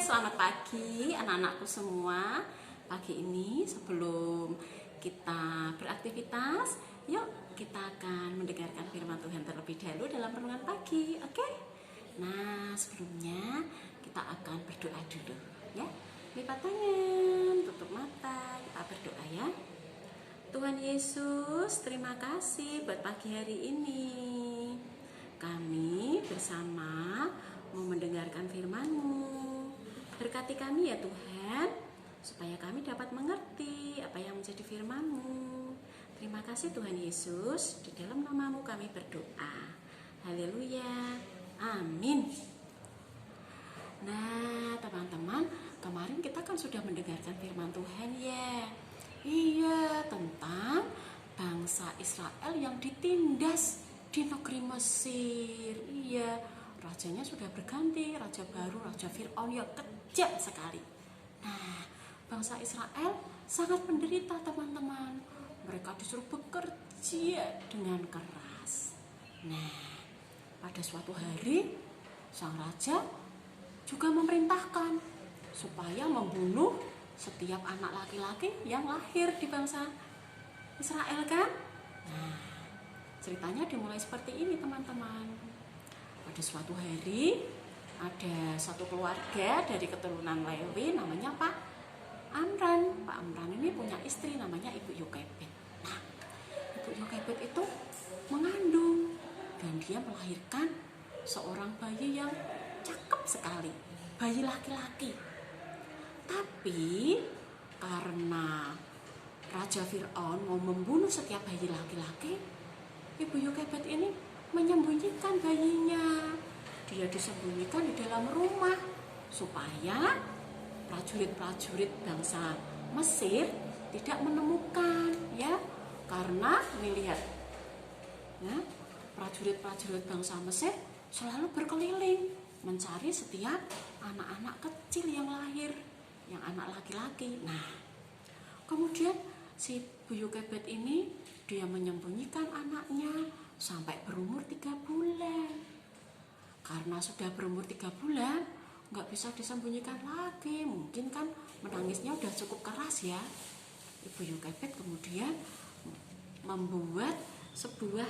selamat pagi anak-anakku semua. Pagi ini sebelum kita beraktivitas, yuk kita akan mendengarkan firman Tuhan terlebih dahulu dalam renungan pagi, oke? Nah, sebelumnya kita akan berdoa dulu, ya. Lipat tangan, tutup mata, kita berdoa ya. Tuhan Yesus, terima kasih buat pagi hari ini. Kami bersama mau mendengarkan firman-Mu. Berkati kami ya Tuhan, supaya kami dapat mengerti apa yang menjadi firman-Mu. Terima kasih Tuhan Yesus, di dalam nama-Mu kami berdoa. Haleluya, amin. Nah teman-teman, kemarin kita kan sudah mendengarkan firman Tuhan ya. Iya, tentang bangsa Israel yang ditindas di negeri Mesir. Iya, rajanya sudah berganti, raja baru, Raja Fir'aun yang kejam sekali. Nah, bangsa Israel sangat menderita teman-teman. Mereka disuruh bekerja dengan keras. Nah, pada suatu hari sang raja juga memerintahkan supaya membunuh setiap anak laki-laki yang lahir di bangsa Israel kan. Nah, ceritanya dimulai seperti ini teman-teman. Pada suatu hari ada satu keluarga dari keturunan Lewi namanya Pak Amran. Pak Amran ini punya istri namanya Ibu Yokebed. Nah, Ibu Yokebed itu mengandung dan dia melahirkan seorang bayi yang cakep sekali, bayi laki-laki. Tapi karena Raja Fir'aun mau membunuh setiap bayi laki-laki, Ibu Yokebed ini menyembunyikan bayinya. Dia disembunyikan di dalam rumah supaya prajurit-prajurit bangsa Mesir tidak menemukan, ya. Karena lihat, ya, prajurit-prajurit bangsa Mesir selalu berkeliling mencari setiap anak-anak kecil yang lahir, yang anak laki-laki. Nah, kemudian si Bu Yokebed ini dia menyembunyikan anaknya sampai berumur 3 bulan. Karena sudah berumur 3 bulan, nggak bisa disembunyikan lagi. Mungkin kan menangisnya udah cukup keras ya. Ibu Yokebed kemudian membuat sebuah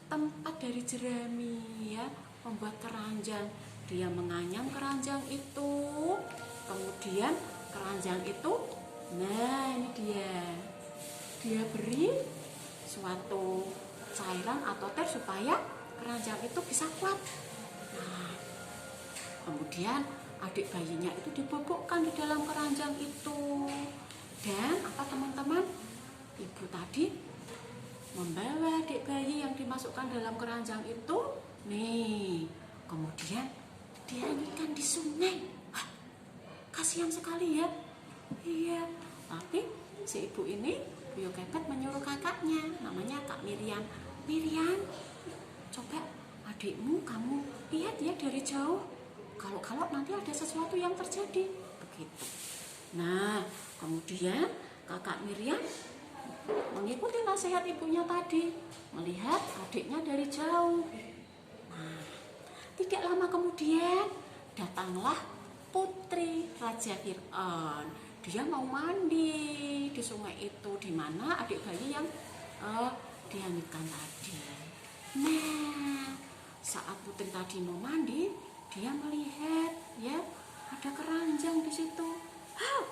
tempat dari jerami, ya, membuat keranjang. Dia menganyam keranjang itu, kemudian keranjang itu, nah ini dia beri suatu cairan atau teh supaya keranjang itu bisa kuat. Nah, kemudian adik bayinya itu dibobokkan di dalam keranjang itu. Dan apa teman-teman, ibu tadi membawa adik bayi yang dimasukkan dalam keranjang itu, nih, kemudian dianyitkan di sungai. Wah, kasihan sekali ya. Iya, tapi si ibu ini, Bu Yokebed menyuruh kakaknya, namanya Kak Miriam. Miriam, coba adikmu kamu lihat ya dari jauh. Kalau nanti ada sesuatu yang terjadi, begitu. Nah, kemudian kakak Miriam mengikuti nasihat ibunya tadi, melihat adiknya dari jauh. Nah, tidak lama kemudian datanglah putri Raja Fir'aun. Dia mau mandi di sungai itu, di mana adik bayi yang dihanyutkan tadi. Nah, saat putri tadi mau mandi, dia melihat, ya, ada keranjang di situ. Hah,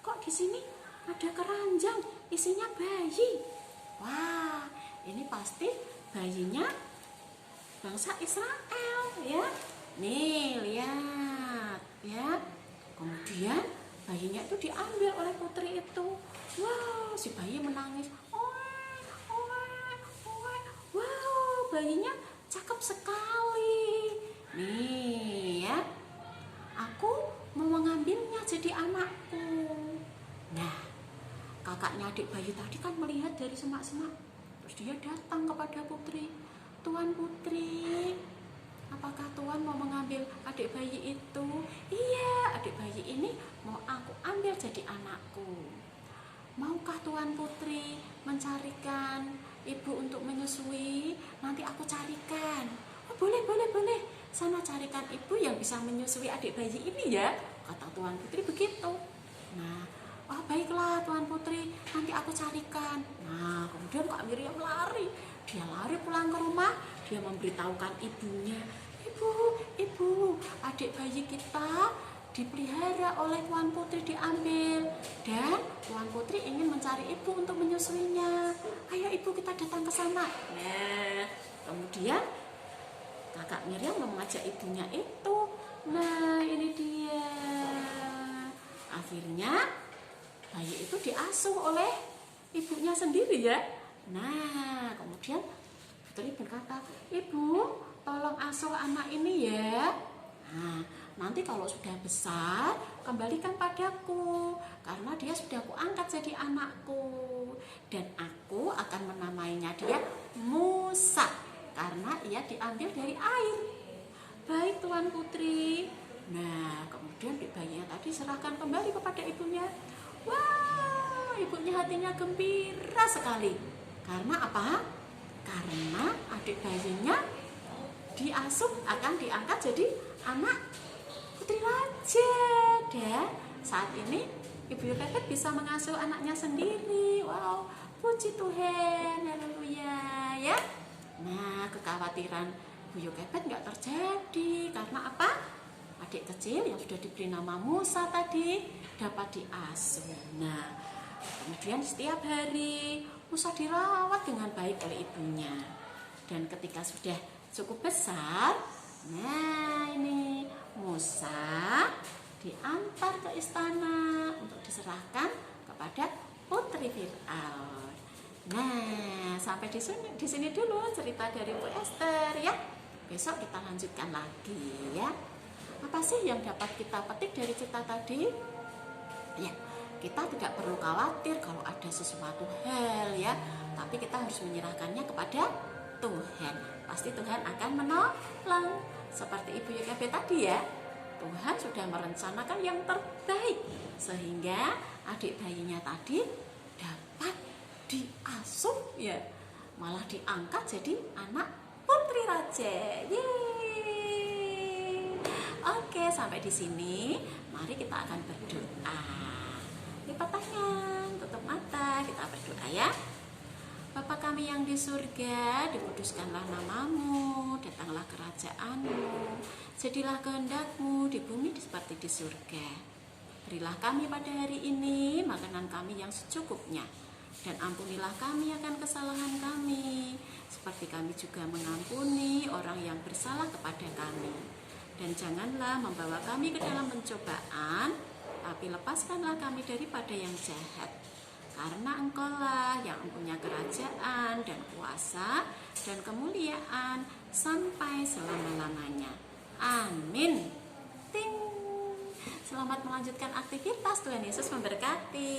kok di sini ada keranjang isinya bayi? Wah, ini pasti bayinya bangsa Israel, ya. Nih, lihat, ya. Kemudian bayinya itu diambil oleh putri itu. Wow, si bayi menangis. Wow, bayinya cakep sekali. Nih, ya. Aku mau mengambilnya jadi anakku. Nah, kakaknya adik bayi tadi kan melihat dari semak-semak. Terus dia datang kepada putri. Tuan Putri, apakah Tuan mau mengambil adik bayi itu? Iya, adik bayi ini mau aku ambil jadi anakku. Maukah Tuan Putri mencarikan ibu untuk menyusui? Nanti aku carikan. Oh, boleh. sana carikan ibu yang bisa menyusui adik bayi ini ya, kata Tuan Putri begitu. Nah, oh baiklah Tuan Putri, nanti aku carikan. Nah, kemudian Kak Miriam lari. Dia lari pulang ke rumah, dia memberitahukan ibunya, ibu, adik bayi kita dipelihara oleh Tuan Putri, diambil, dan Tuan Putri ingin mencari ibu untuk menyusuinya. Ayo ibu, kita datang ke sana. Nah, kemudian Kakak Miriam mengajak ibunya itu. Nah, ini dia. Akhirnya bayi itu diasuh oleh ibunya sendiri ya. Nah, kemudian Putri berkata, ibu, tolong asuh anak ini ya. Nah, nanti kalau sudah besar, kembalikan padaku, karena dia sudah aku angkat jadi anakku. Dan aku akan menamainya dia Musa, karena ia diambil dari air. Baik Tuan Putri. Nah, kemudian bayinya tadi serahkan kembali kepada ibunya. Wah, ibunya hatinya gembira sekali. Karena apa? Karena adik bayinya diasuh akan diangkat jadi anak putri raja. Dan saat ini Ibu Yokebed bisa mengasuh anaknya sendiri. Wow, puji Tuhan, haleluya ya. Nah, kekhawatiran Bu Yokebed nggak terjadi. Karena apa? Adik kecil yang sudah diberi nama Musa tadi dapat diasuh. Nah, kemudian setiap hari Musa dirawat dengan baik oleh ibunya. Dan ketika sudah cukup besar, nah ini Musa diantar ke istana untuk diserahkan kepada Putri Firaun. Nah, sampai di sini dulu cerita dari Bu Esther ya. Besok kita lanjutkan lagi ya. Apa sih yang dapat kita petik dari cerita tadi? Ya, kita tidak perlu khawatir kalau ada sesuatu hal ya, tapi kita harus menyerahkannya kepada Tuhan. Pasti Tuhan akan menolong. Seperti Ibu Yokebed tadi ya, Tuhan sudah merencanakan yang terbaik sehingga adik bayinya tadi dapat diasuh ya, malah diangkat jadi anak putri raja. Yeay. Oke, sampai di sini. Mari kita akan berdoa. Lipat tangan, tutup mata, kita berdoa ya. Bapa kami yang di surga, dikuduskanlah namamu, datanglah kerajaanmu, jadilah kehendak-Mu di bumi seperti di surga. Berilah kami pada hari ini makanan kami yang secukupnya, dan ampunilah kami akan kesalahan kami, seperti kami juga mengampuni orang yang bersalah kepada kami. Dan janganlah membawa kami ke dalam pencobaan, tapi lepaskanlah kami daripada yang jahat. Karena Engkaulah yang mempunyai kerajaan dan kuasa dan kemuliaan sampai selama-lamanya. Amin. Ting. Selamat melanjutkan aktivitas. Tuhan Yesus memberkati.